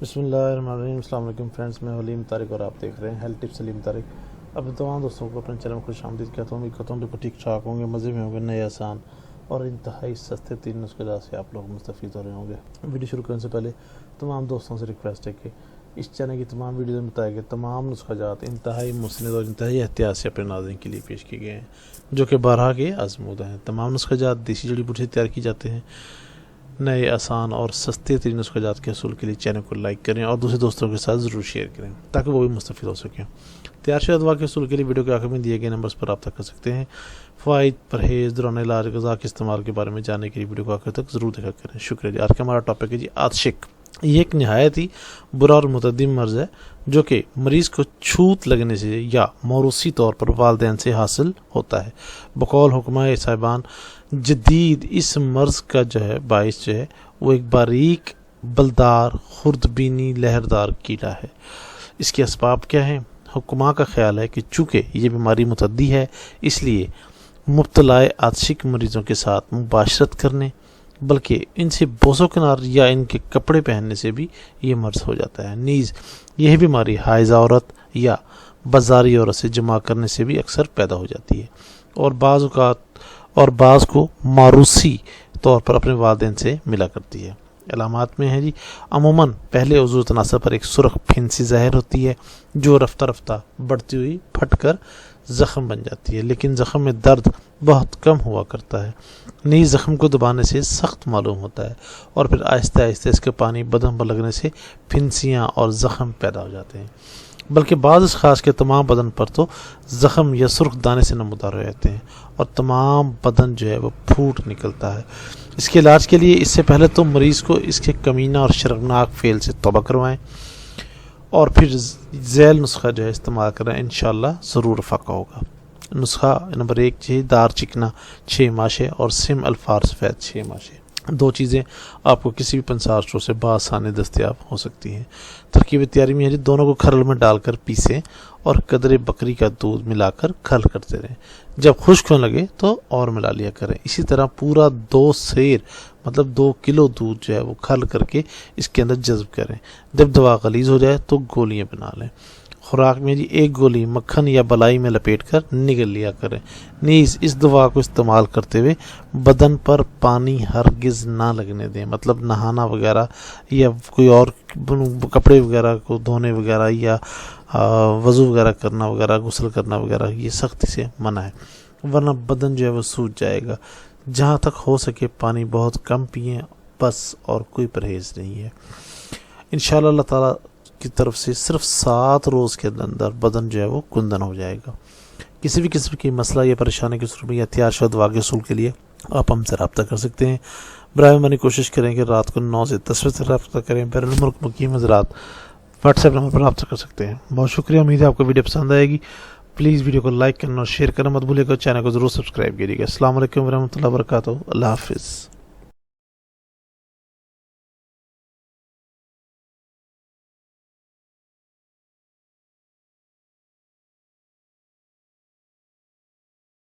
بسم اللہ الرحمن الرحیم۔ السلام علیکم فرینڈس، میں حلیم طارق اور آپ دیکھ رہے ہیں ہیلتھ ٹپس حلیم طارق۔ اب تمام دوستوں کو اپنے چینل میں خوش آمدید کہتا ہوں۔ کہتا ہوں بالکل ٹھیک ٹھاک ہوں گے، مزے میں ہوں گے، نئے آسان اور انتہائی سستے 3 نسخے سے آپ لوگ مستفید ہو رہے ہوں گے۔ ویڈیو شروع کرنے سے پہلے تمام دوستوں سے ریکویسٹ ہے کہ اس چینل کی تمام ویڈیوز میں بتائے گئے تمام نسخہ جات انتہائی مسند اور انتہائی احتیاط سے اپنے ناظرین کے لیے پیش کیے گئے ہیں، جو کہ بارہا کے آزمودہ ہیں۔ تمام نسخہ جات دیسی جڑی بوٹی سے تیار کی جاتے ہیں۔ نئے آسان اور سستے ترین نسخہ جات کے حصول کے لیے چینل کو لائک کریں اور دوسرے دوستوں کے ساتھ ضرور شیئر کریں تاکہ وہ بھی مستفید ہو سکیں۔ تیار شدہ دوا کے حصول کے لیے ویڈیو کے آخر میں دیے گئے نمبرز پر رابطہ کر سکتے ہیں۔ فوائد، پرہیز، دوران علاج، غذا کے استعمال کے بارے میں جاننے کے لیے ویڈیو کو آخر تک ضرور دیکھا کریں۔ شکریہ جی۔ آج کا ہمارا ٹاپک ہے جی عطشک۔ یہ ایک نہایت ہی برا اور متعدی مرض ہے جو کہ مریض کو چھوت لگنے سے یا موروثی طور پر والدین سے حاصل ہوتا ہے۔ بقول حکمہ صاحبان جدید اس مرض کا باعث وہ ایک باریک بلدار خوردبینی لہردار کیڑا ہے۔ اس کے اسباب کیا ہیں؟ حکماء کا خیال ہے کہ چونکہ یہ بیماری متعدی ہے اس لیے مبتلا عطشک مریضوں کے ساتھ مباشرت کرنے بلکہ ان سے بوسو کنار یا ان کے کپڑے پہننے سے بھی یہ مرض ہو جاتا ہے۔ نیز یہ بیماری حائضہ عورت یا بازاری عورت سے جمع کرنے سے بھی اکثر پیدا ہو جاتی ہے اور بعض کو موروثی طور پر اپنے والدین سے ملا کرتی ہے۔ علامات میں ہے جی عموماً پہلے عضو تناسب پر ایک سرخ پھنسی ظاہر ہوتی ہے جو رفتہ رفتہ بڑھتی ہوئی پھٹ کر زخم بن جاتی ہے، لیکن زخم میں درد بہت کم ہوا کرتا ہے۔ نیز زخم کو دبانے سے سخت معلوم ہوتا ہے اور پھر آہستہ آہستہ اس کے پانی بدن پر لگنے سے پھنسیاں اور زخم پیدا ہو جاتے ہیں، بلکہ بعض اشخاص کے تمام بدن پر تو زخم یا سرخ دانے سے نمودار ہو جاتے ہیں اور تمام بدن وہ پھوٹ نکلتا ہے۔ اس کے علاج کے لیے اس سے پہلے تو مریض کو اس کے کمینہ اور شرمناک فعل سے توبہ کروائیں اور پھر ذیل نسخہ استعمال کریں، انشاءاللہ ضرور فائدہ ہوگا۔ نسخہ نمبر 1 دار چکنا 6 ماشے اور سم الفار سفید 6 ماشے۔ 2 چیزیں آپ کو کسی بھی پنسار اسٹور سے بآسانی دستیاب ہو سکتی ہیں۔ ترکیب تیاری میں دونوں کو کھرل میں ڈال کر پیسیں اور قدرے بکری کا دودھ ملا کر کھرل کرتے رہیں۔ جب خشک ہونے لگے تو اور ملا لیا کریں۔ اسی طرح پورا 2 سیر 2 کلو دودھ وہ کھرل کر کے اس کے اندر جذب کریں۔ جب دوا غلیظ ہو جائے تو گولیاں بنا لیں۔ خوراک میں 1 گولی مکھن یا بلائی میں لپیٹ کر نگل لیا کریں۔ نیز اس دوا کو استعمال کرتے ہوئے بدن پر پانی ہرگز نہ لگنے دیں، نہانا وغیرہ یا کوئی اور کپڑے وغیرہ کو دھونے وغیرہ یا وضو وغیرہ کرنا وغیرہ، غسل کرنا وغیرہ یہ سختی سے منع ہے، ورنہ بدن وہ سوج جائے گا۔ جہاں تک ہو سکے پانی بہت کم پئیں بس، اور کوئی پرہیز نہیں ہے۔ انشاءاللہ اللہ تعالیٰ کی طرف سے صرف 7 روز کے اندر بدن وہ کندن ہو جائے گا۔ کسی بھی قسم کی مسئلہ یا پریشانی کی صورت میں یا تیار شدہ دوا کے حصول کے لیے آپ ہم سے رابطہ کر سکتے ہیں۔ برائے مہربانی کوشش کریں کہ رات کو 9 سے 10 بجے تک رابطہ کریں۔ بیرون ملک مقیم حضرات واٹس ایپ نمبر پر رابطہ کر سکتے ہیں۔ بہت شکریہ، امید ہے آپ کو ویڈیو پسند آئے گی۔ پلیز ویڈیو کو لائک کرنا اور شیئر کرنا مت بھولیے گا، چینل کو ضرور سبسکرائب کیجیے گا۔ السلام علیکم ورحمۃ اللہ وبرکاتہ۔ اللہ حافظ۔